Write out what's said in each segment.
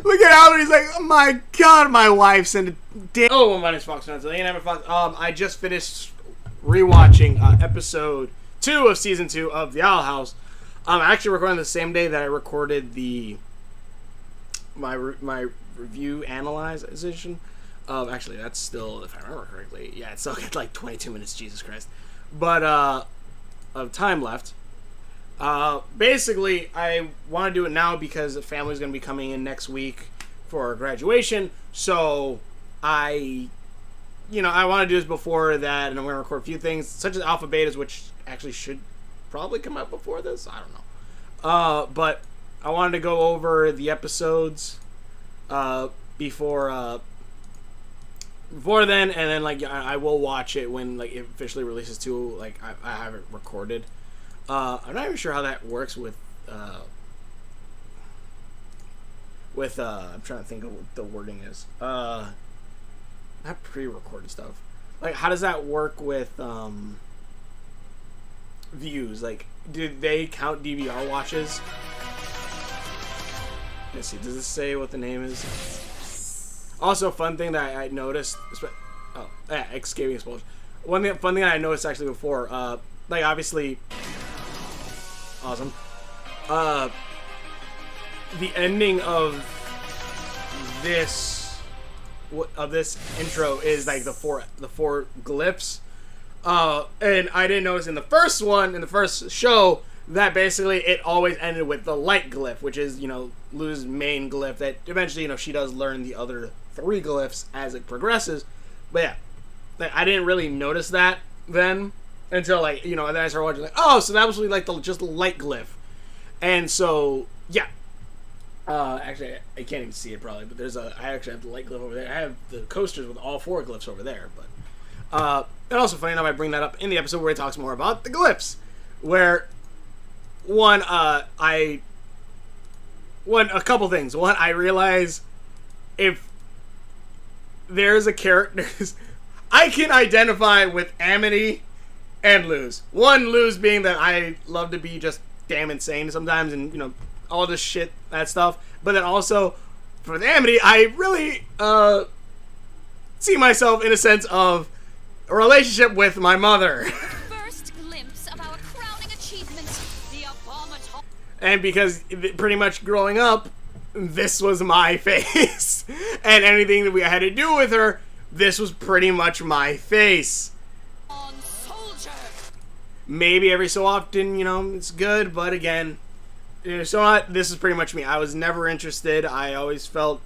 Look at Albert. He's like, oh my god, my wife sent a damn. Oh, my name's Fox. I just finished rewatching episode 2 of season 2 of The Owl House. I'm actually recording the same day that I recorded my review analyzation. Actually, that's still, if I remember correctly, yeah, it's still got like 22 minutes. Jesus Christ, but of time left. Basically, I want to do it now because the family's going to be coming in next week for graduation. So I want to do this before that, and I'm going to record a few things, such as alpha betas, which actually should probably come out before this. I don't know. But I wanted to go over the episodes before then, and then like I will watch it when like it officially releases too. Like I have it recorded. I'm not even sure how that works with I'm trying to think of what the wording is. Not pre-recorded stuff. Like, how does that work with views? Like, do they count DVR watches? Let's see. Does this say what the name is? Also, a fun thing that I noticed. Escaping Expulsion. Fun thing I noticed actually before. Like, obviously. Awesome. The ending of this intro is like the four glyphs. And I didn't notice in the first show, that basically it always ended with the light glyph, which is, Luz's main glyph that eventually, she does learn the other 3 glyphs as it progresses. But yeah, like, I didn't really notice that then. Until, like, and then I started watching, like, oh, so that was really, like, just the light glyph. And so, yeah. Actually, I can't even see it, probably, but I actually have the light glyph over there. I have the coasters with all 4 glyphs over there, but, and also, funny enough, I bring that up in the episode where it talks more about the glyphs. Where, a couple things. One, I realize if there's a character, I can identify with Amity and LUZ. One, LUZ being that I love to be just damn insane sometimes and, all this shit, that stuff. But then also, for the Amity, I really see myself in a sense of a relationship with my mother. First glimpse of our crowning achievement, the abominable. And because pretty much growing up, this was my face. And anything that we had to do with her, this was pretty much my face. Maybe every so often, it's good, but again, this is pretty much me. I was never interested. I always felt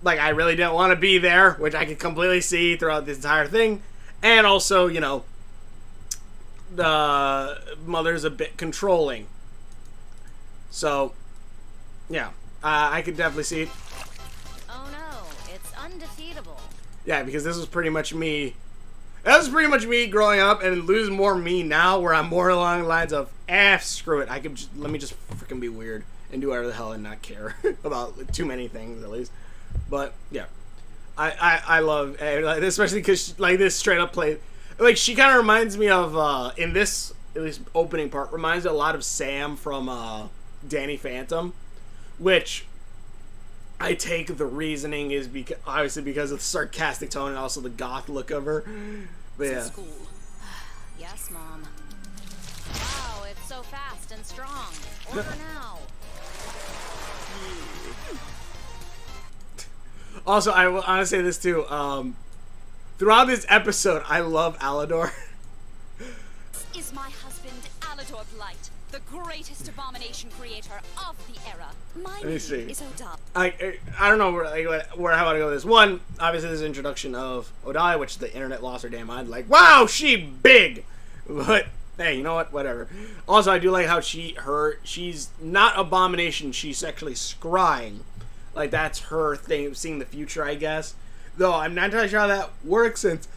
like I really didn't want to be there, which I could completely see throughout this entire thing. And also, the mother's a bit controlling. So, yeah, I could definitely see it. Oh no, it's undefeatable. Yeah, because this was pretty much me. That was pretty much me growing up, and LUZ more me now, where I'm more along the lines of, screw it. Let me just freaking be weird and do whatever the hell and not care about too many things, at least. But yeah, I love, especially because this straight up play, like, she kind of reminds me of in this at least opening part, reminds me a lot of Sam from Danny Phantom, which I take the reasoning is obviously because of the sarcastic tone and also the goth look of her. But yeah. School. Yes, Mom. Wow, it's so fast and strong. Order now. Also, I want to say this too. Throughout this episode, I love Alador. This is my husband, Alador Blight, the greatest abomination creator of the era. My name is Odalia. I don't know where how to go with this. One, obviously, this is introduction of Odalia, which the internet lost her damn mind. Like, wow, she big. But hey, you know what? Whatever. Also, I do like how she's not abomination. She's actually scrying. Like, that's her thing of seeing the future, I guess. Though I'm not entirely sure how that works, since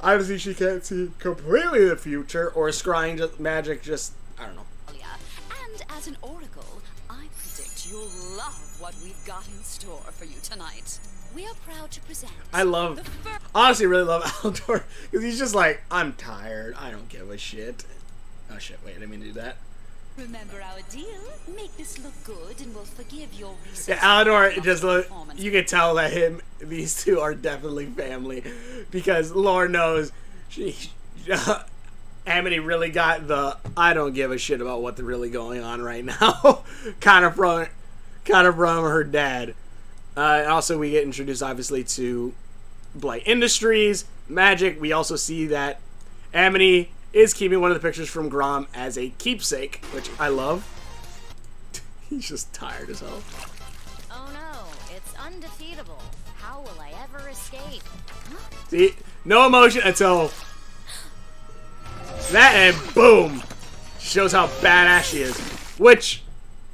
obviously she can't see completely the future, or scrying magic. I don't know. And as an oracle, I predict you'll love what we've got in store for you tonight. We are proud to present. Honestly, really love Alador, because he's just like, I'm tired. I don't give a shit. Oh shit! Wait, I didn't mean to do that. Remember our deal? Make this look good and we'll forgive your research. Yeah, Alador just look, you can tell that these two are definitely family, because Lord knows Amity really got the I don't give a shit about what's really going on right now kind of from her dad. Also, we get introduced obviously to Blight Industries, magic. We also see that Amity is keeping one of the pictures from Grom as a keepsake, which I love. He's just tired as hell. Oh no, it's undefeatable. How will I ever escape? See, no emotion until that, and boom! Shows how badass she is. Which,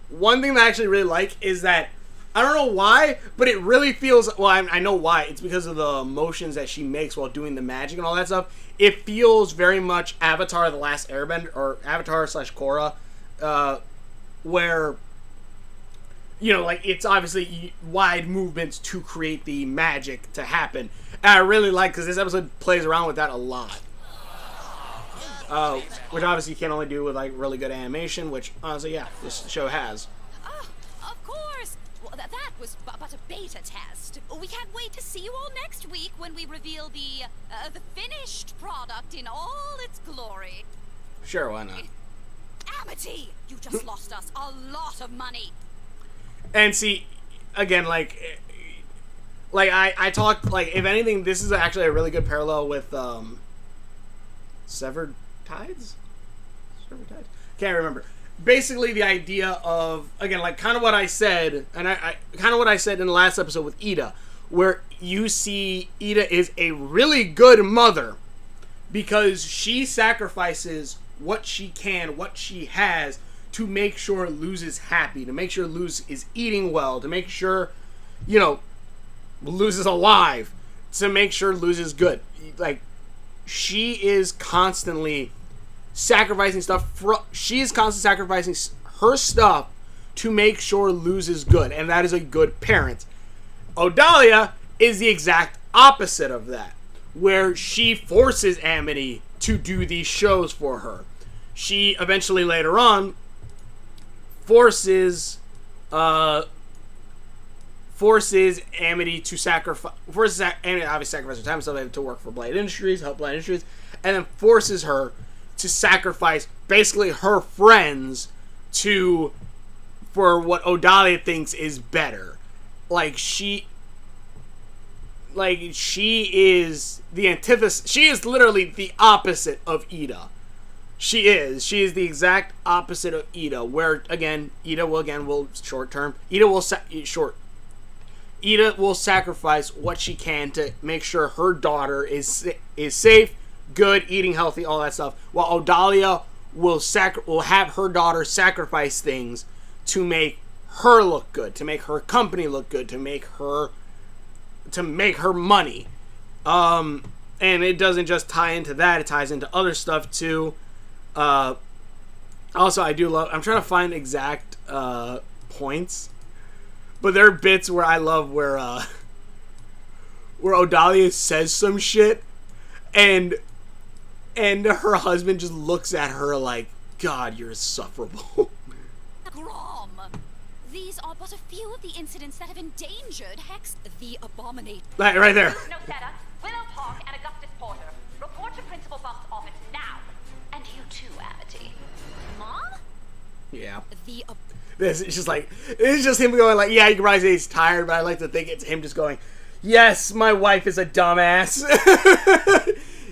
one thing that I actually really like is that, I don't know why, but it really feels, well, I know why. It's because of the motions that she makes while doing the magic and all that stuff. It feels very much Avatar: The Last Airbender, or Avatar / Korra, where, you know, like, it's obviously wide movements to create the magic to happen. And I really like, because this episode plays around with that a lot. Which obviously you can only do with, like, really good animation, which, honestly, yeah, this show has. Of course! Well, that was but a beta test. We can't wait to see you all next week when we reveal the finished product in all its glory. Sure, why not? Amity! You just lost us a lot of money. And see, again, like I talked, like, if anything, this is actually a really good parallel with, Severed Tides? Severed Tides? Can't remember. Basically, the idea of, again, like, kind of what I said, and I kind of what I said in the last episode with Ida, where you see Ida is a really good mother because she sacrifices what she can, what she has, to make sure Luz is happy, to make sure Luz is eating well, to make sure, you know, Luz is alive, to make sure Luz is good. Like, she is constantly sacrificing stuff. She is constantly sacrificing her stuff to make sure Luz is good, and that is a good parent. Odalia is the exact opposite of that, where she forces Amity to do these shows for her. She eventually later on forces Amity to sacrifice, Amity obviously sacrifice her time and stuff to work for Blight Industries, help Blight Industries, and then forces her to sacrifice basically her friends for what Odalia thinks is better. She is the antithesis. She is literally the opposite of Ida. She is the exact opposite of Ida, where, again, Ida will short term. Ida will sacrifice what she can to make sure her daughter is safe, good, eating healthy, all that stuff, while Odalia will have her daughter sacrifice things to make her look good, to make her company look good, to make her money. And it doesn't just tie into that, it ties into other stuff too. Also, I do love, I'm trying to find exact points, but there are bits where I love where Odalia says some shit and her husband just looks at her like, God, you're insufferable. Grom, these are but a few of the incidents that have endangered Hex, the abomination. Right there. No setup. Willow Park and Augustus Porter. Report to Principal Buck's office now. And you too, Amity. Mom? Yeah. This is just him going like, yeah, you can probably say he's tired, but I like to think it's him just going, yes, my wife is a dumbass.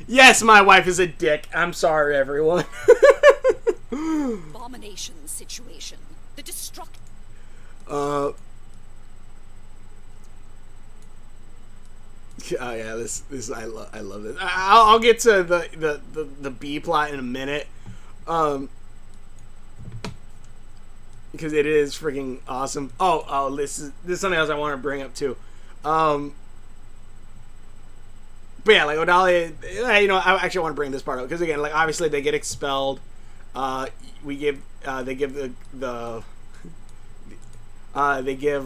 Yes, my wife is a dick. I'm sorry, everyone. Abomination situation. The destruct. Yeah, this I love this. I'll get to the B plot in a minute, because it is freaking awesome. This is something else I want to bring up too. But yeah, like Odalia, you know, I actually want to bring this part up because again, like obviously they get expelled. They give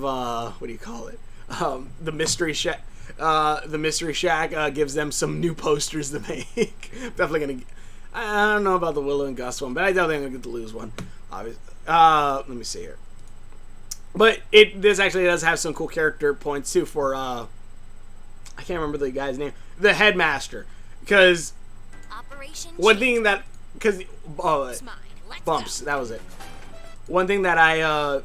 what do you call it? The mystery shack. The mystery shack gives them some new posters to make. Definitely gonna. I don't know about the Willow and Gus one, but I definitely am gonna get the Luz one. Let me see here. But this actually does have some cool character points too for I can't remember the guy's name, the headmaster, because one thing that Bumps, that was it. One thing that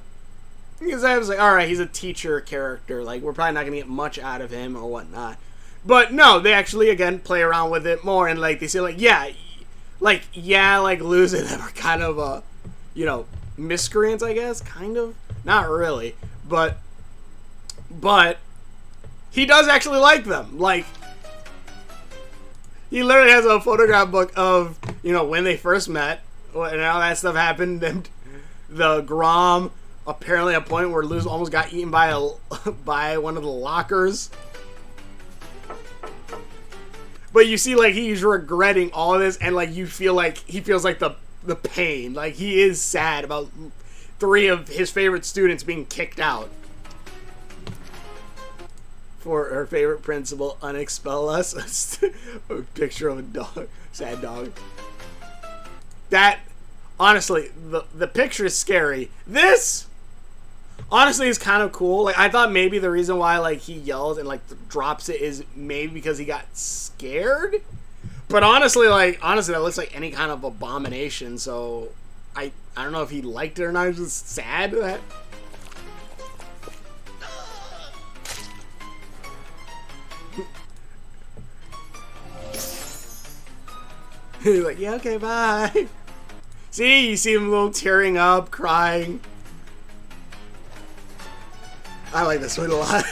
because I was like, all right, he's a teacher character, like we're probably not gonna get much out of him or whatnot. But no, they actually again play around with it more, and like they say like like LUZ and them are kind of miscreants, I guess, kind of. Not really, but he does actually like them. Like, he literally has a photograph book of, when they first met, and all that stuff happened, and the Grom, apparently a point where LUZ almost got eaten by one of the lockers. But you see, like, he's regretting all of this, and, like, you feel like he feels like the pain. Like, he is sad about 3 of his favorite students being kicked out for her favorite principal, unexpel us. A picture of a dog, sad dog. That, honestly, the picture is scary. This, honestly, is kind of cool. Like, I thought maybe the reason why, like, he yells and, like, drops it is maybe because he got scared. But honestly, that looks like any kind of abomination, so I don't know if he liked it or not. He was just sad that. He's like, yeah, okay, bye. See, you see him a little tearing up, crying. I like this one a lot.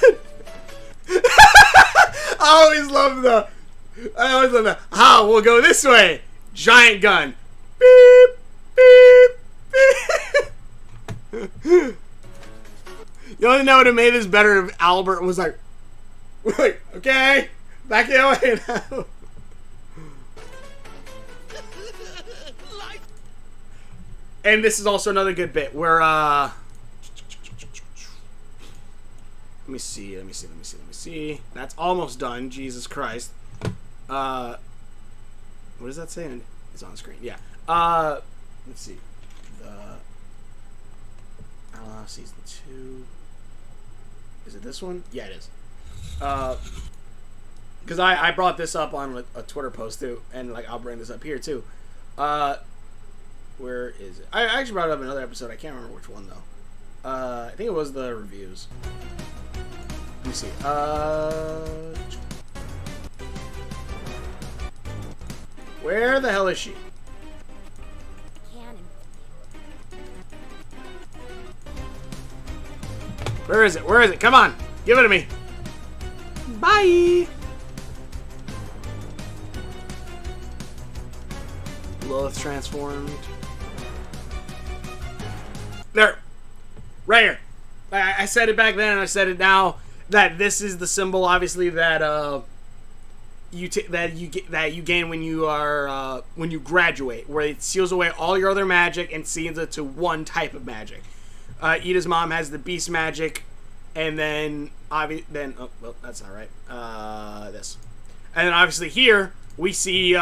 I always love the, we'll go this way. Giant gun. Beep, beep, beep. You only know what have made this better if Albert was like, okay, back the way now. And this is also another good bit where, let me see. That's almost done. Jesus Christ. What does that say? It's on the screen. Yeah. Let's see. Season 2. Is it this one? Yeah, it is. Because I brought this up on a Twitter post too, and like I'll bring this up here too. Where is it? I actually brought it up in another episode. I can't remember which one though. I think it was the reviews. Let me see. Where the hell is she? Where is it? Where is it? Come on! Give it to me! Bye! Lilith transformed. There! Right here! I said it back then and I said it now, that this is the symbol, obviously, that you gain when you are when you graduate, where it seals away all your other magic and seals it to one type of magic. Ida's mom has the beast magic, and then oh well, that's not right. This, and then obviously here we see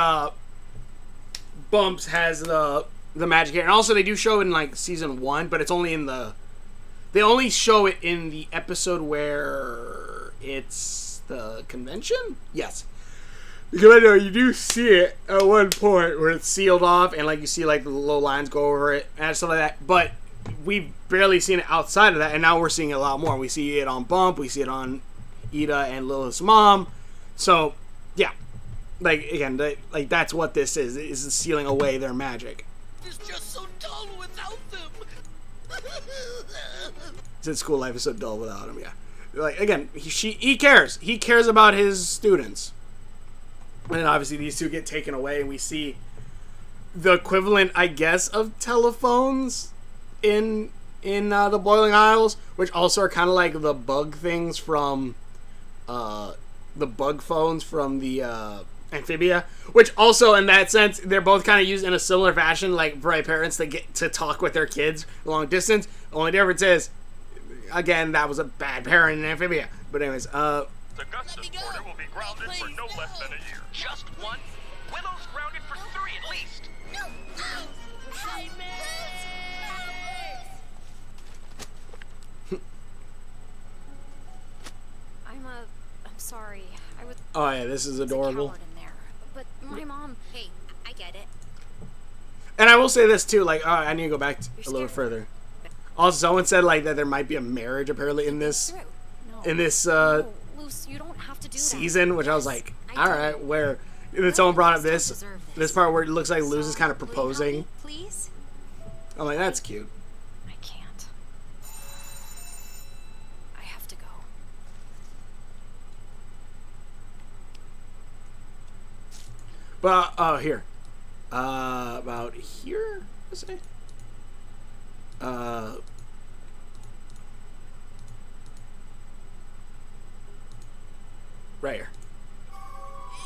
Bumps has the magic here, and also they do show it in like season 1, but it's only in they only show it in the episode where it's the convention. Yes. Because I know you do see it at one point where it's sealed off, and like you see like the little lines go over it and stuff like that. But we've barely seen it outside of that, and now we're seeing it a lot more. We see it on Bump, we see it on Ida and Lilith's mom. So yeah, like again, like that's what this is sealing away their magic. It's just so dull without them. Since school life is so dull without him, yeah. Like again, he cares. He cares about his students. And then obviously these two get taken away, and we see the equivalent, I guess, of telephones in the Boiling Isles, which also are kind of like the bug things from the bug phones from the Amphibia, which also in that sense they're both kind of used in a similar fashion, like for parents that get to talk with their kids long distance. The only difference is, again, that was a bad parent in Amphibia. But anyways, The Augustus Porter will be grounded for no less than a year. Just one? Willow's grounded for 3 at least. No! Hey, man! I'm sorry. I was Oh yeah, this is adorable. a coward in there. But my mom... Hey, I get it. And I will say this too, like, I need to go back You're a little scared. further. Also, someone said like that there might be a marriage apparently in this No. uh, No, Luce, you don't have to do season, which I was Yes, like, I all do. right, where? And then someone brought up Still this deserve this part where it looks like Luz is kind of Will you help proposing. me, please? I'm like, that's cute. I can't. I have to go. But here, about here, let's say. Right here.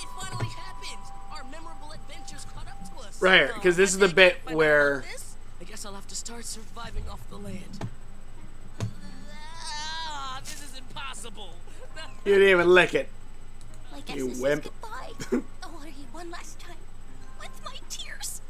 It finally happened. Our memorable adventures caught up to us. Right here, because this is the bit where I guess I'll have to start surviving off the land. This is impossible. you didn't even lick it. I guess You this wimp. is goodbye. I want to eat one last time. With my tears.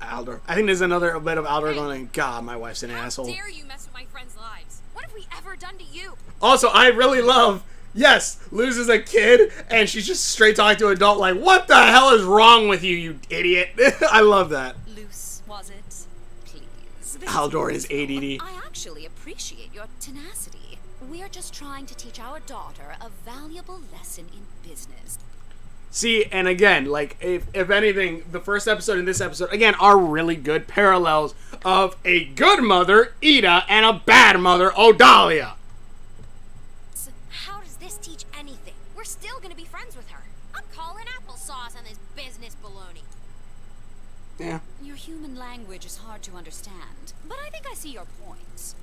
Aldor. I think there's another bit of Aldor going, God, my wife's an asshole. Dare you mess with my friends' lives? What have we ever done to you? Also, I really love, yes, Luz is a kid, and she's just straight talking to an adult like, what the hell is wrong with you, you idiot? I love that. Loose, was it? Please. This Aldor is is ADD. I actually appreciate your tenacity. We're just trying to teach our daughter a valuable lesson in business. See, and again, like, if anything, the first episode and this episode, again, are really good parallels of a good mother, Ida, and a bad mother, Odalia. How does this teach anything? We're still gonna be friends with her. I'm calling applesauce on this business baloney. Yeah. Your human language is hard to understand, but I think I see your points.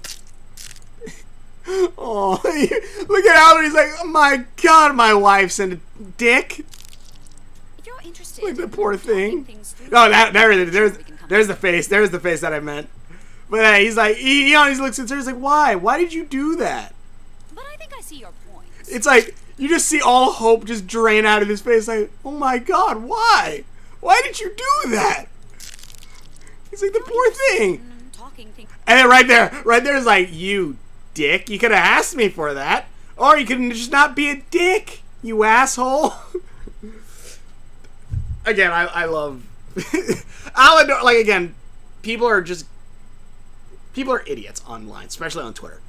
Oh, look at Aldor, he's like, oh my God, my wife's a dick. If you're interested Like the in poor talking thing. things through, No, there's we can come the face. There's the face that I meant. But he's like, he looks at her. He's like, why? Why did you do that? But I think I see your points. It's like you just see all hope just drain out of his face. Like, oh my God, why? Why did you do that? He's like, the poor thing. Talking things. And then right there is like, you dick. You could have asked me for that, or you could just not be a dick, you asshole. Again, I love Alador. Like, again, people are idiots online, especially on Twitter.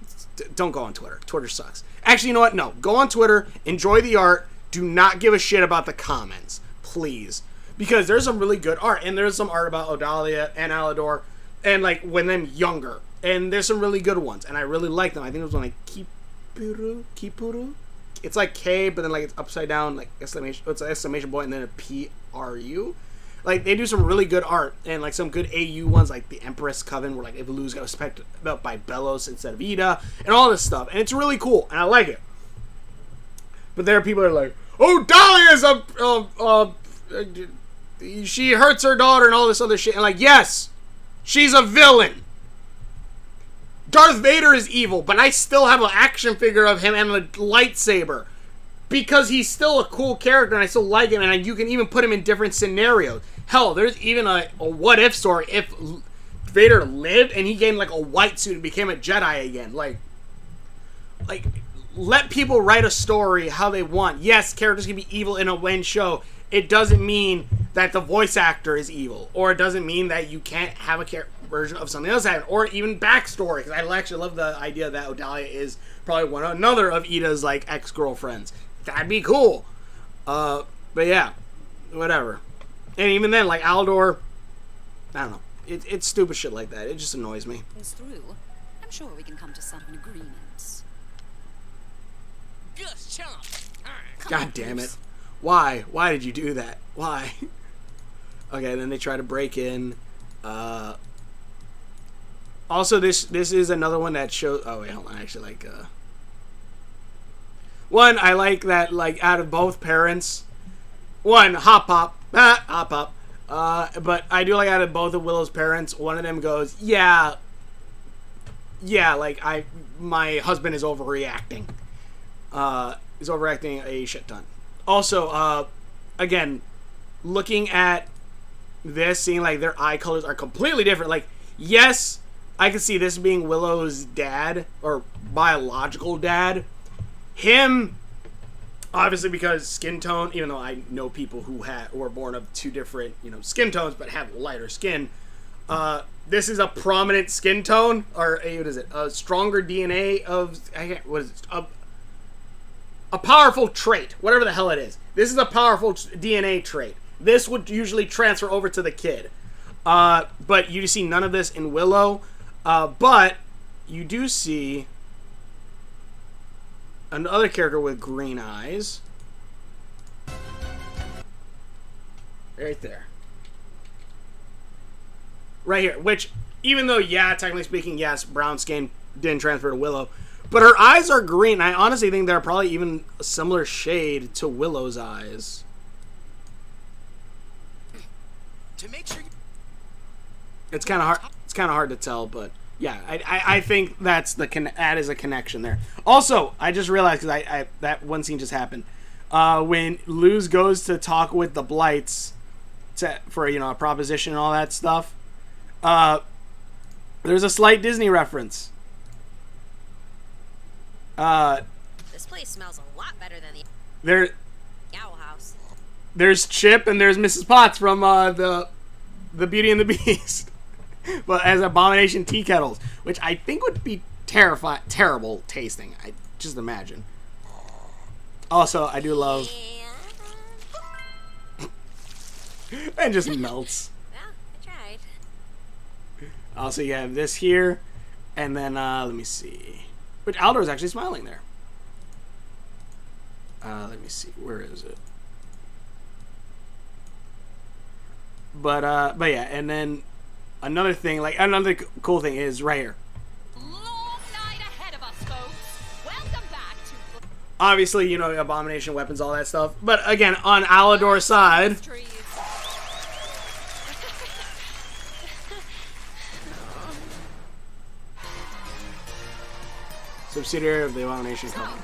Don't go on Twitter. Twitter sucks. Actually, you know what? No, go on Twitter, enjoy the art. Do not give a shit about the comments, please, because there's some really good art, and there's some art about Odalia and Alador, and like when them younger, and there's some really good ones, and I really like them. I think it was one like Kipuru. It's like K, but then like it's upside down, like exclamation. It's an exclamation point and then a PRU. Like they do some really good art and like some good AU ones, like the Empress Coven, where like if Luz got respected by Bellos instead of Ida, and all this stuff, and it's really cool, and I like it. But there are people that are like, oh, Dahlia's she hurts her daughter and all this other shit, and like, yes, she's a villain. Darth Vader is evil, but I still have an action figure of him and a lightsaber. Because he's still a cool character and I still like him, and you can even put him in different scenarios. Hell, there's even a what-if story if Vader lived and he gained like a white suit and became a Jedi again. Like, let people write a story how they want. Yes, characters can be evil in a one show. It doesn't mean that the voice actor is evil. Or it doesn't mean that you can't have a version of something else happen, or even backstory, because I actually love the idea that Odalia is probably another of Ida's like ex-girlfriends. That'd be cool. But yeah, whatever. And even then, like Aldor, I don't know, it's stupid shit like that. It just annoys me. Through, I'm sure we can come to some agreement. Gus Chomp. God damn it! Why did you do that? Why? Okay, then they try to break in. Also, this is another one that shows. Oh wait, hold on. Actually, like one, I like that, like, out of both parents, one, hop pop. But I do like out of both of Willow's parents, one of them goes, yeah, like, my husband is overreacting. Is overreacting a shit ton. Also, again, looking at this, seeing, like, their eye colors are completely different. Like, yes, I can see this being Willow's dad, or biological dad. Him, obviously because skin tone, even though I know people who were born of 2 different, skin tones, but have lighter skin, this is a prominent skin tone, or what is it? A stronger DNA of, what is it? A powerful trait, whatever the hell it is. This is a powerful DNA trait. This would usually transfer over to the kid. But you see none of this in Willow. But you do see another character with green eyes. Right there. Right here. Which, even though, yeah, technically speaking, yes, brown skin didn't transfer to Willow. But her eyes are green. I honestly think they're probably even a similar shade to Willow's eyes. To make sure It's kind of hard. It's kind of hard to tell, but yeah, I think that is a connection there. Also, I just realized because that one scene just happened when LUZ goes to talk with the Blights for a proposition and all that stuff. There's a slight Disney reference. This place smells a lot better than the Owl House. There's Chip and there's Mrs. Potts from the Beauty and the Beast, but as Abomination tea kettles, which I think would be terrible tasting. I just imagine. Also, I do love, and just melts. Well, I tried. Also, you have this here, and then let me see. Which Aldor is actually smiling there. Let me see. Where is it? But yeah, and then another thing, another cool thing is right here. Long night ahead of us, folks. Welcome back to... Obviously, abomination weapons, all that stuff. But again, on Alador's side, subsidiary of the Abomination Company.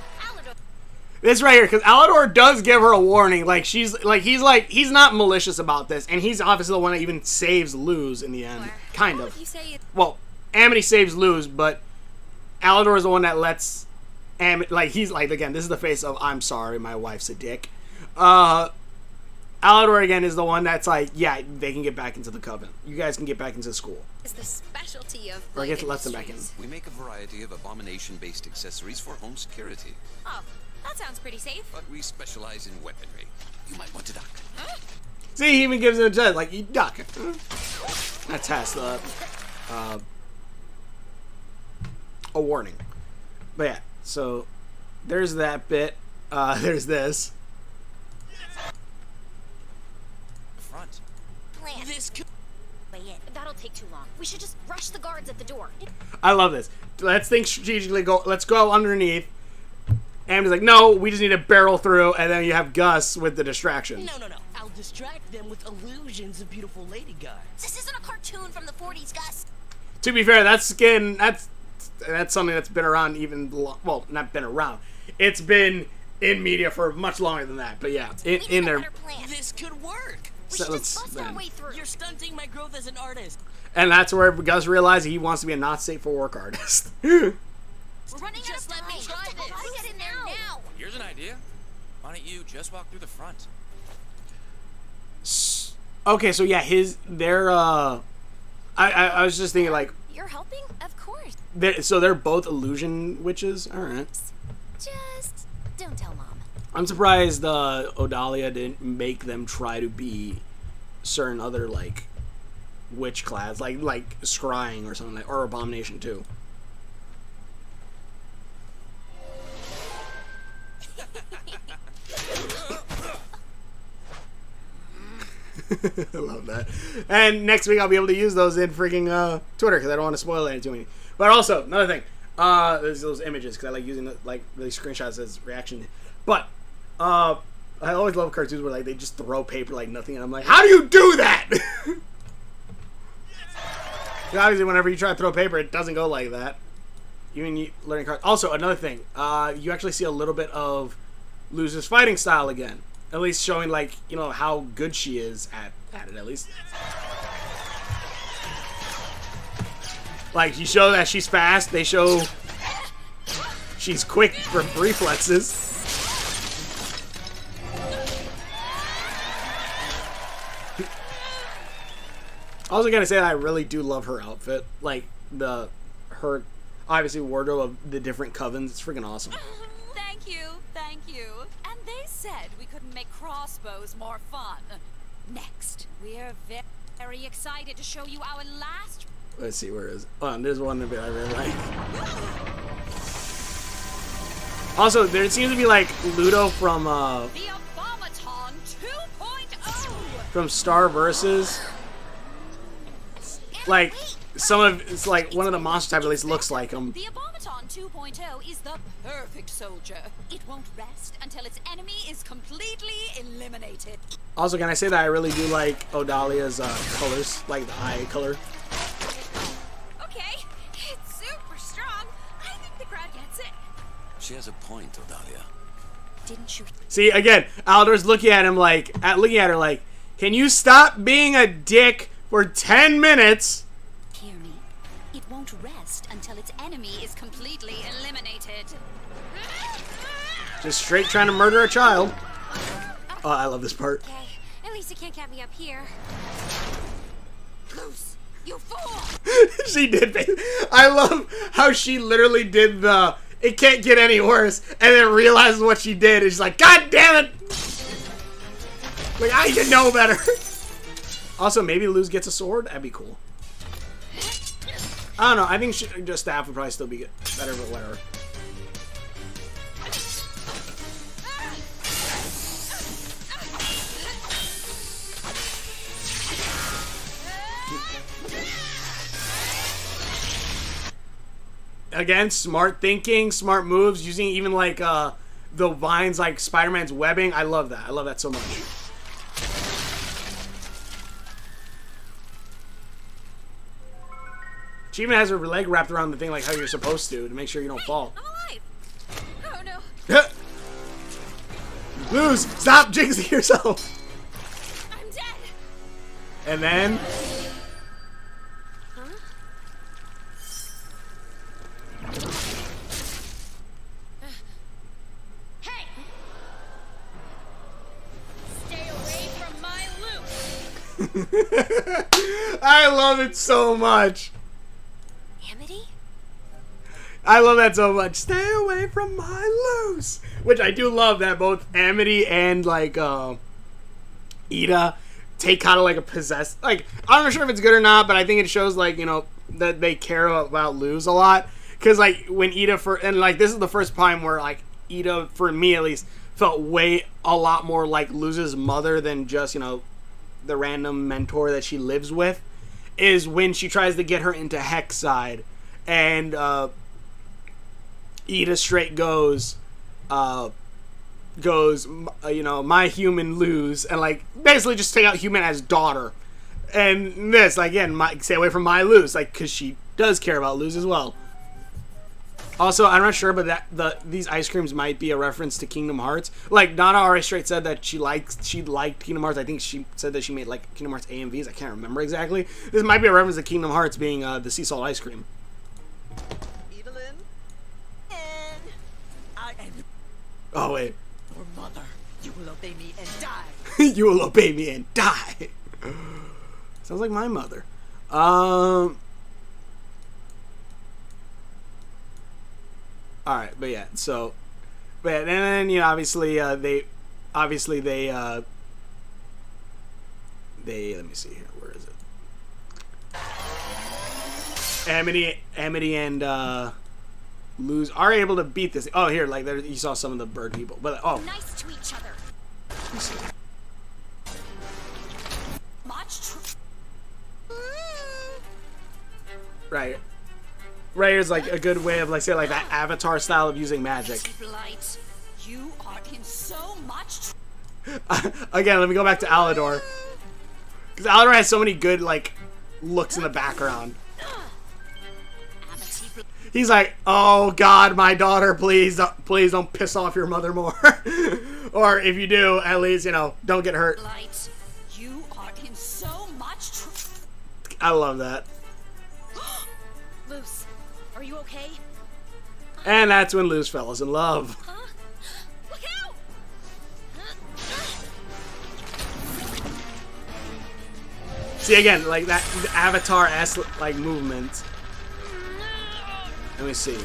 This right here, because Alador does give her a warning. He's not malicious about this, and he's obviously the one that even saves LUZ in the end, kind of. Well, Amity saves LUZ, but Alador is the one that lets he's like, again, this is the face of I'm sorry, my wife's a dick. Alador again is the one that's like, yeah, they can get back into the coven. You guys can get back into school. It's the specialty of. Or I guess lets them back in. We make a variety of abomination-based accessories for home security. Oh, that sounds pretty safe. But we specialize in weaponry. You might want to duck. See, he even gives it a test, like, you duck. That's a warning. But yeah, so there's that bit. There's this. Front. Plan. this could That'll take too long. We should just rush the guards at the door. I love this. Let's think strategically. Let's go underneath. Amy's like, no, we just need to barrel through, and then you have Gus with the distraction. No. I'll distract them with illusions of beautiful lady guards. This isn't a cartoon from the 40s, Gus. To be fair, that's something that's been around well, not been around. It's been in media for much longer than that. But yeah, in there. This could work. We should just bust our way through. You're stunting my growth as an artist. And that's where Gus realized he wants to be a not safe for work artist. We're running Just out of let me time. try this. How do we get in there now? Here's an idea. Why don't you just walk through the front? Okay, so yeah, I was just thinking, like, You're helping? Of course. they're both illusion witches. All right. Just don't tell Mom. I'm surprised Odalia didn't make them try to be certain other like witch class, like scrying or something, or abomination too. I love that. And next week I'll be able to use those in freaking Twitter because I don't want to spoil it too many. But also another thing, there's those images because I like using the screenshots as reaction. But I always love cartoons where like they just throw paper like nothing, and I'm like, how do you do that? Obviously, whenever you try to throw paper, it doesn't go like that. Even you learning cards. Also, another thing, you actually see a little bit of LUZ's fighting style again. At least showing, like, how good she is at it, at least. Like, you show that she's fast, they show... she's quick for reflexes. Also gotta say that I really do love her outfit. Like, her, obviously, wardrobe of the different covens. It's freaking awesome. Thank you, thank you. And they said we couldn't make crossbows more fun. Next, we're very excited to show you our last... Let's see, where is it? Oh, there's one that I really like. Also, there seems to be, like, Ludo from, The Abomaton 2.0! from Star Versus. Like, it's like one of the monster type at least looks like him. The Abomaton 2.0 is the perfect soldier. It won't rest until its enemy is completely eliminated. Also, can I say that I really do like Odalia's colors, like the eye color. Okay, it's super strong. I think the crowd gets it. She has a point, Odalia. Didn't you? See, again, Aldor's looking at him like, looking at her like, can you stop being a dick for 10 minutes? Hear me. It won't rest until its enemy is completely eliminated. Just straight trying to murder a child. Oh, I love this part. Okay, at least it can't get me up here. Loose, you fool! She did. I love how she literally did the, it can't get any worse, and then realizes what she did, and she's like, God damn it! Like, I should know better. Also, maybe Luz gets a sword. That'd be cool. I don't know. I think just staff would probably still be better, but whatever. Again, smart thinking, smart moves, using even like the vines like Spider-Man's webbing. I love that. I love that so much. She even has her leg wrapped around the thing like how you're supposed to make sure you don't fall. I'm alive! Oh no. Luz, stop jinxing yourself! I'm dead! And then... Huh? Hey! Stay away from my loot! I love it so much! Amity? I love that so much. Stay away from my loose. Which I do love that both Amity and like Ida take kind of like a possessed. Like, I'm not sure if it's good or not, but I think it shows like, you know, that they care about Luz a lot. Because like when Ida and like this is the first time where like Ida, for me at least, felt a lot more like Luz's mother than just, you know, the random mentor that she lives with. Is when she tries to get her into Hex side, and Ida straight goes, you know, my human Luz, and like basically just take out human as daughter, and this like, again, stay away from my Luz, like because she does care about Luz as well. Also, I'm not sure, but these ice creams might be a reference to Kingdom Hearts. Like, Nana already straight said that she liked Kingdom Hearts. I think she said that she made, like, Kingdom Hearts AMVs. I can't remember exactly. This might be a reference to Kingdom Hearts being the sea salt ice cream. Evelyn? And I am Oh, wait. your mother. You will obey me and die. You will obey me and die. Sounds like my mother. Alright, but yeah, so, but then, you know, obviously, they, let me see here, where is it? Amity and, Luz are able to beat this. Oh, here, like, there, you saw some of the bird people, but, oh. Nice to each other. Let me see. Right. Right here's like a good way of like say like that Avatar style of using magic. Blight, you are in so much Again, let me go back to Alador. Because Alador has so many good like looks in the background. He's like, oh God, my daughter, please don't piss off your mother more. Or if you do, at least, you know, don't get hurt. Blight, you are in so much I love that. Luz, are you okay? And that's when Luz fell in love. Huh? Look out! See, again, like that Avatar-esque, like, movement. Let me see.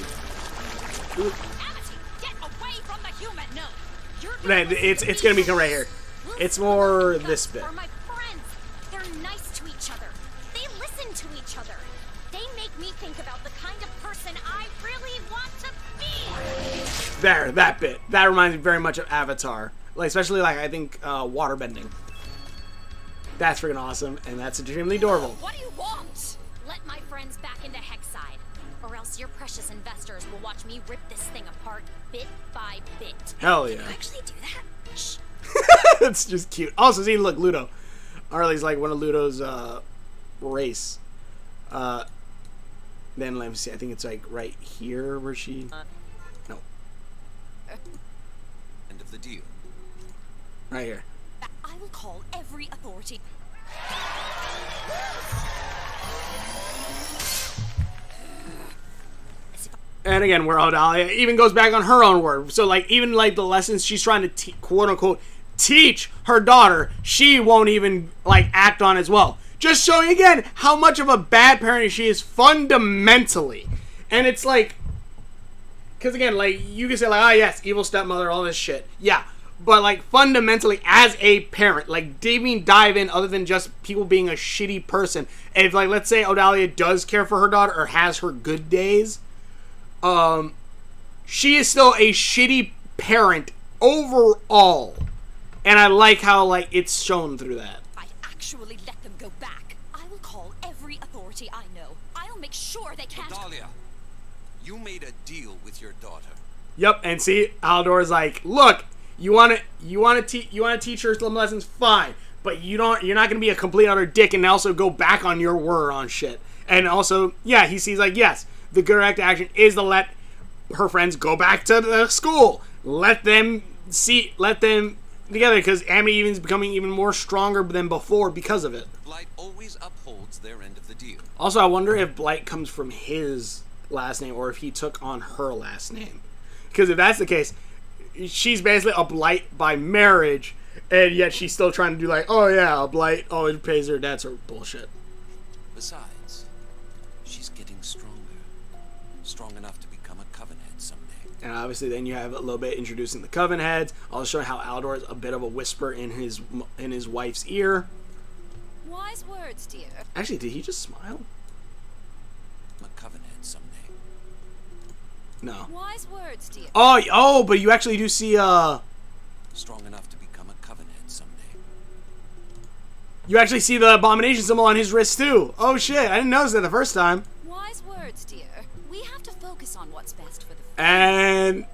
Ooh. Amity, get away from the human! No! You're Right, it's gonna become right here. It's more this bit. Are my friends. They're nice to each other. They listen to each other. They make me think about the kind of person I really want to be. There, that bit. That reminds me very much of Avatar. Like, especially, like, I think, water bending. That's freaking awesome, and that's extremely adorable. What do you want? Let my friends back into Hexside, or else your precious investors will watch me rip this thing apart bit by bit. Hell Can yeah. you actually do that? Shh. That's just cute. Also, see, look, Ludo. Arlie's like one of Ludo's, race. Then, let me see, I think it's, like, right here where she... No. End of the deal. Right here. I will call every authority. And again, where Odalia even goes back on her own word. So, like, even, like, the lessons she's trying to, quote-unquote, teach her daughter, she won't even, like, act on as well. Just showing, again, how much of a bad parent she is fundamentally. And it's like... Because, again, like, you can say, like, oh, yes, evil stepmother, all this shit. Yeah. But, like, fundamentally, as a parent, like, dive in other than just people being a shitty person. If, like, let's say Odalia does care for her daughter or has her good days... she is still a shitty parent overall. And I like how, like, it's shown through that. I actually let them go back. I will call every authority I know. I'll make sure they can't... Dahlia, you made a deal with your daughter. Yep, and see, Aldor's like, look, you want to teach her some lessons, fine, but you're not gonna be a complete utter dick and also go back on your word on shit. And also, yeah, he sees like, yes, the correct action is to let her friends go back to the school, let them together, because Amity even is becoming even more stronger than before because of it. Blight always upholds their end of the deal. Also, I wonder if Blight comes from his last name or if he took on her last name. Because if that's the case, she's basically a Blight by marriage, and yet she's still trying to do like, oh yeah, a Blight always pays her debts or bullshit. Besides, she's getting stronger. Strong enough to become a Covenhead someday. And obviously then you have a little bit introducing the Coven heads, also showing how Aldor is a bit of a whisper in his wife's ear. Wise words, dear. Actually, did he just smile? A Covenhead someday. No. Wise words, dear. Oh, but you actually do see, Strong enough to become a Covenhead someday. you actually see the abomination symbol on his wrist too. Oh shit, I didn't notice that the first time. Wise words, dear. We have to focus on what's best for the And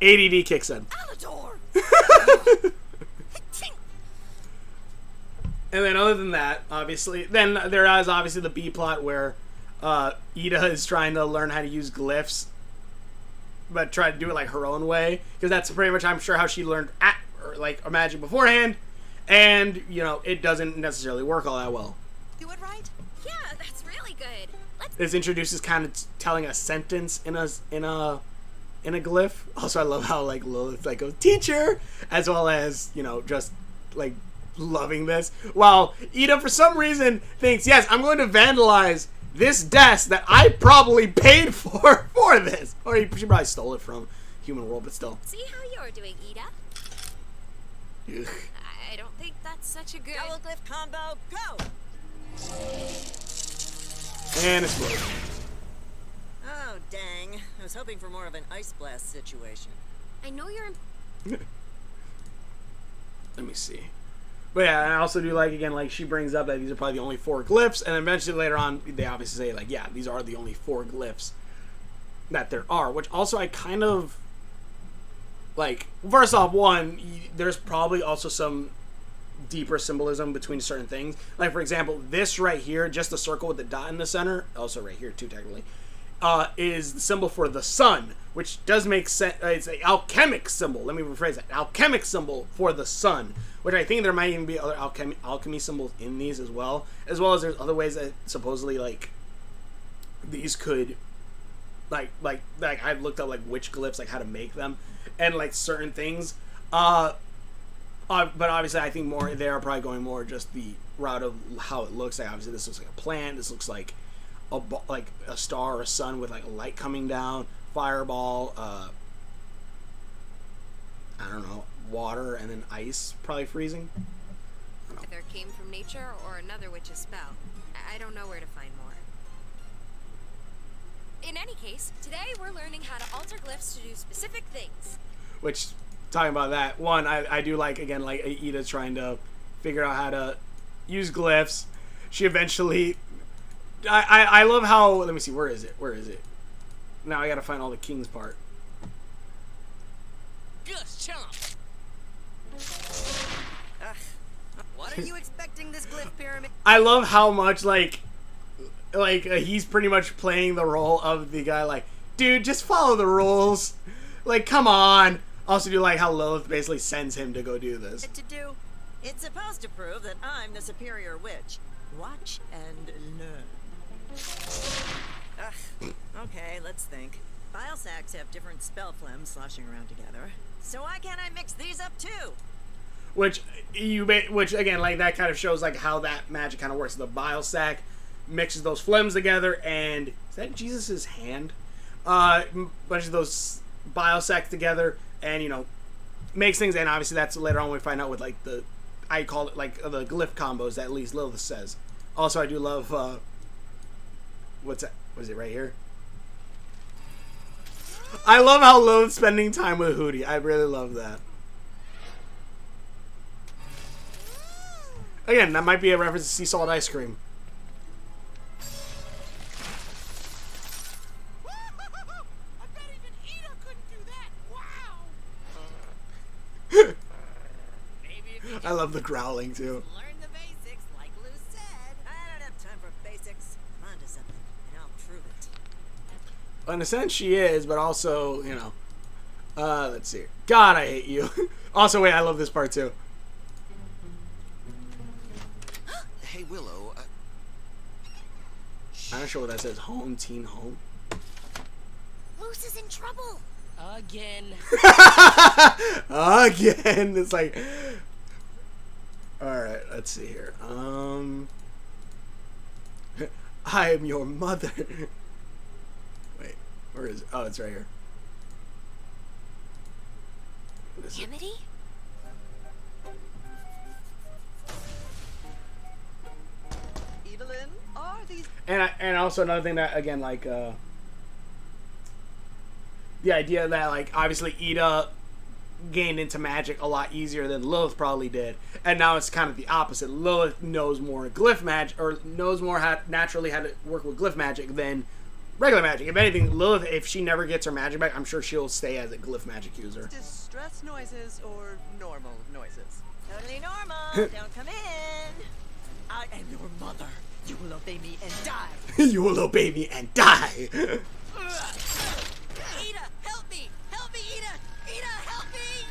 ADD kicks in. Alador! And then other than that, obviously, then there is obviously the B plot where Ida is trying to learn how to use glyphs, but try to do it like her own way, because that's pretty much, I'm sure, how she learned like magic beforehand, and you know it doesn't necessarily work all that well. Do it right? Yeah, that's really good. This introduces kind of telling a sentence in a glyph. Also, I love how like Lilith like goes teacher, as well as just like loving this. While Ida for some reason thinks, yes, I'm going to vandalize this desk that I probably paid for this, or she probably stole it from Human World, but still. See how you're doing, Ida? Ugh. I don't think that's such a good... Double glyph combo, go! And explosion. Oh, dang. I was hoping for more of an ice blast situation. I know you're... Let me see. But yeah, and I also do like, again, like she brings up that these are probably the only 4 glyphs, and eventually later on, they obviously say, like, yeah, these are the only 4 glyphs that there are, which also I kind of, like, first off, one, there's probably also some deeper symbolism between certain things. Like, for example, this right here, just the circle with the dot in the center, also right here too, technically, is the symbol for the sun, which does make sense. It's an alchemic symbol. Let me rephrase that. Alchemic symbol for the sun, which I think there might even be other alchemy symbols in these as well as there's other ways that supposedly, like, these could like I looked up like which glyphs, like how to make them, and like certain things. But obviously, I think more they are probably going more just the route of how it looks. Like obviously, this looks like a plant. This looks like a star or a sun with like a light coming down, fireball. I don't know, water, and then ice, probably freezing. Either came from nature or another witch's spell. I don't know where to find more. In any case, today we're learning how to alter glyphs to do specific things. Which, talking about that, one, I do like, again, like Ida's trying to figure out how to use glyphs. She eventually... I love how... Let me see, where is it? Now I gotta find all the king's part. Gus Chomp! What are you expecting this glyph pyramid? I love how much, he's pretty much playing the role of the guy, like, dude, just follow the rules. Like, come on. Also do like how Lilith basically sends him to go do this. To do. It's supposed to prove that I'm the superior witch. Watch and learn. Okay, let's think. Bile sacs have different spell phlegms sloshing around together. So why can't I mix these up too? Which again, like that kind of shows like how that magic kind of works. The bile sac mixes those phlegms together, and is that Jesus's hand? Bunch of those bile sacs together, and makes things. And obviously, that's later on we find out with like I call it like the glyph combos that at least Lilith says. Also, I do love what's that? What is it right here? I love how Lilith's spending time with Hootie. I really love that. Again, that might be a reference to sea salt ice cream. I bet even Ida couldn't do that. Wow. Maybe if you I love the growling too. learn the basics, like Luz said. I don't have time for basics. I'm onto something, and I'll prove it. In a sense, she is, but also, let's see. God, I hate you. Also, wait, I love this part too. Hey, Willow. I'm not sure what that says. Home, teen, home. Luz is in trouble. Again. Again. It's like... Alright, let's see here. I am your mother. Wait, where is it? Oh, it's right here. What is it? Amity? Evelyn, are these... And also another thing that, again, like, the idea that, like, obviously Ida gained into magic a lot easier than Lilith probably did, and now it's kind of the opposite. Lilith knows more glyph magic, or knows more naturally how to work with glyph magic than regular magic. If anything, Lilith, if she never gets her magic back, I'm sure she'll stay as a glyph magic user. Distress noises or normal noises? Totally normal. Don't come in. I am your mother. You will obey me and die. You will obey me and die. Ida, help me! Help me, Ida! Ida, help me!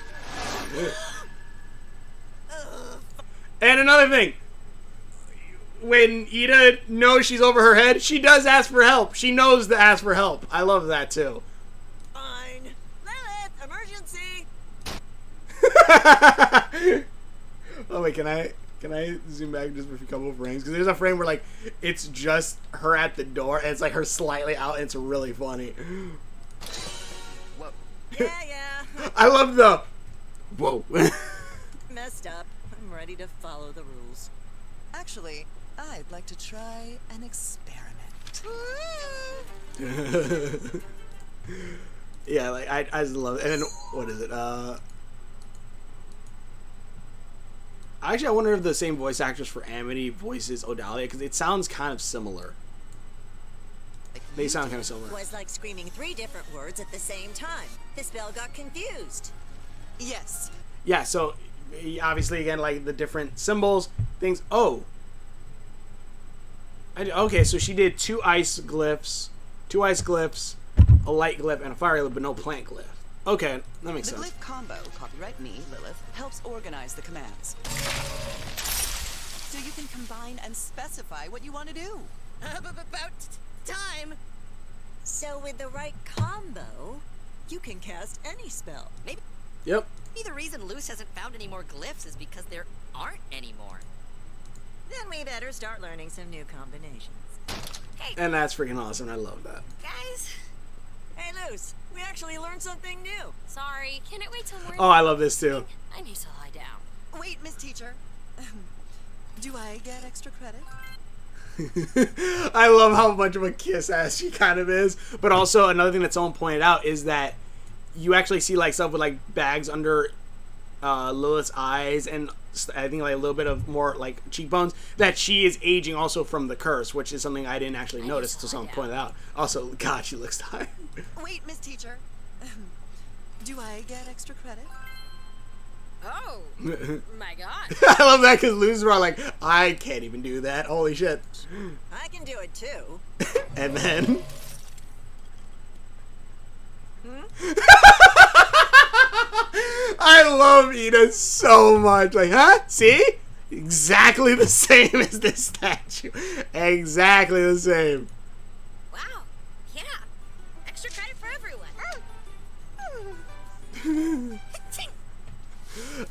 And another thing, when Ida knows she's over her head, she does ask for help. She knows to ask for help. I love that too. Fine. Lilith, emergency. Oh wait, can I zoom back just for a couple of frames? Because there's a frame where like it's just her at the door and it's like her slightly out and it's really funny. Whoa. Yeah. I love the whoa. Messed up. I'm ready to follow the rules. Actually, I'd like to try an experiment. Yeah, like I just love it. And then what is it? Actually, I wonder if the same voice actress for Amity voices Odalia, because it sounds kind of similar. They sound kind of similar. Was like screaming 3 different words at the same time. The spell got confused. Yes. Yeah, so obviously again like the different symbols, things. Oh. Okay, so she did 2 ice glyphs, a light glyph, and a fire glyph, but no plant glyph. Okay, that makes sense. The glyph combo, copyright me, Lilith, helps organize the commands. So you can combine and specify what you want to do. About time. So with the right combo, you can cast any spell. Maybe Yep. the reason Luz hasn't found any more glyphs is because there aren't any more. Then we better start learning some new combinations. Hey, And that's freaking awesome. I love that. guys. Hey, Luz, we actually learned something new. Sorry, can it wait till morning? Oh, I love this too. I need to lie down. Wait, Miss Teacher. Do I get extra credit? I love how much of a kiss ass she kind of is. But also another thing that someone pointed out is that you actually see like stuff with like bags under Lilith's eyes and I think like a little bit of more like cheekbones that she is aging also from the curse, which is something I didn't actually notice until someone pointed out. Also, God, she looks tired. Wait, Miss Teacher. Do I get extra credit? Oh, my God. I love that because losers are like, I can't even do that. Holy shit. I can do it too. And then... I love Ida so much. Like, huh? See? Exactly the same as this statue. Exactly the same. Wow. Yeah. Extra credit for everyone.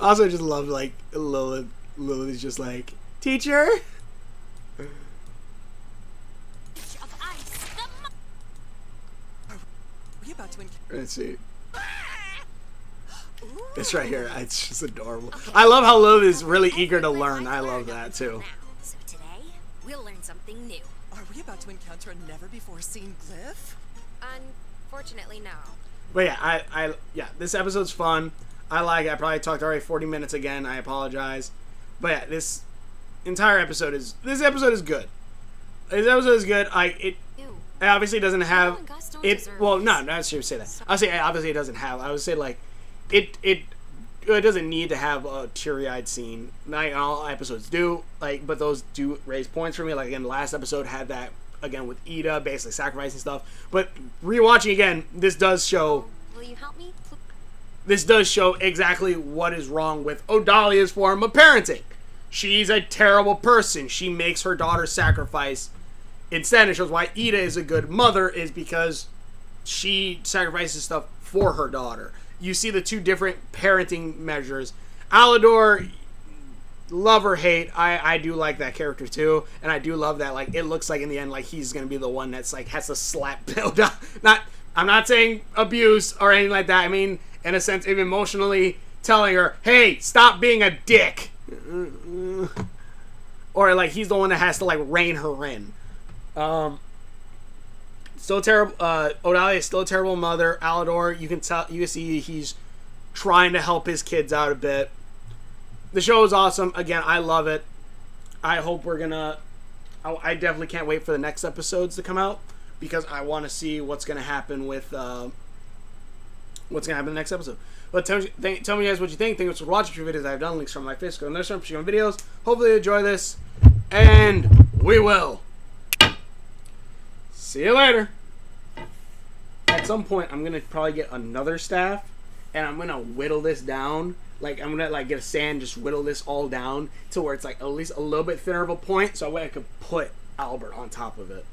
Also, I just love, like, Lilith is just like, teacher? Of ice. Are we about to encounter? Let's see. It's right here. It's just adorable. I love how Lilith is really eager to learn. I love that, too. So today, we'll learn something new. Are we about to encounter a never-before-seen glyph? Unfortunately, no. But yeah, yeah, this episode's fun. I like it. I probably talked already 40 minutes again. I apologize. But yeah, this episode is good. This episode is good. It obviously doesn't have it. Well, no, not sure to say that. I would say obviously it doesn't have. I would say like it doesn't need to have a teary-eyed scene. Not all episodes do. Like, but those do raise points for me. Like again, the last episode had that again with Ida basically sacrificing stuff. But rewatching again, this does show. Will you help me? This does show exactly what is wrong with Odalia's form of parenting. She's a terrible person. She makes her daughter sacrifice. Instead, it shows why Ida is a good mother is because she sacrifices stuff for her daughter. You see the two different parenting measures. Alador, love or hate, I do like that character too. And I do love that, like, it looks like in the end, like, he's going to be the one that's, like, has to slap Bill down. I'm not saying abuse or anything like that. I mean, in a sense, of emotionally telling her, hey, stop being a dick. Or, like, he's the one that has to, like, rein her in. Still terrible. Odalia is still a terrible mother. Alador, you can see he's trying to help his kids out a bit. The show is awesome. Again, I love it. I hope we're gonna... I definitely can't wait for the next episodes to come out because I want to see what's gonna happen with... what's gonna happen in the next episode. But tell me guys what you think. Thank you for watching videos I've done. Links from my Facebook and there's some videos. Hopefully you enjoy this. And we will. See you later. At some point, I'm gonna probably get another staff, and I'm gonna whittle this down. Like I'm gonna like get a sand, just whittle this all down to where it's like at least a little bit thinner of a point, so that way I could put Albert on top of it.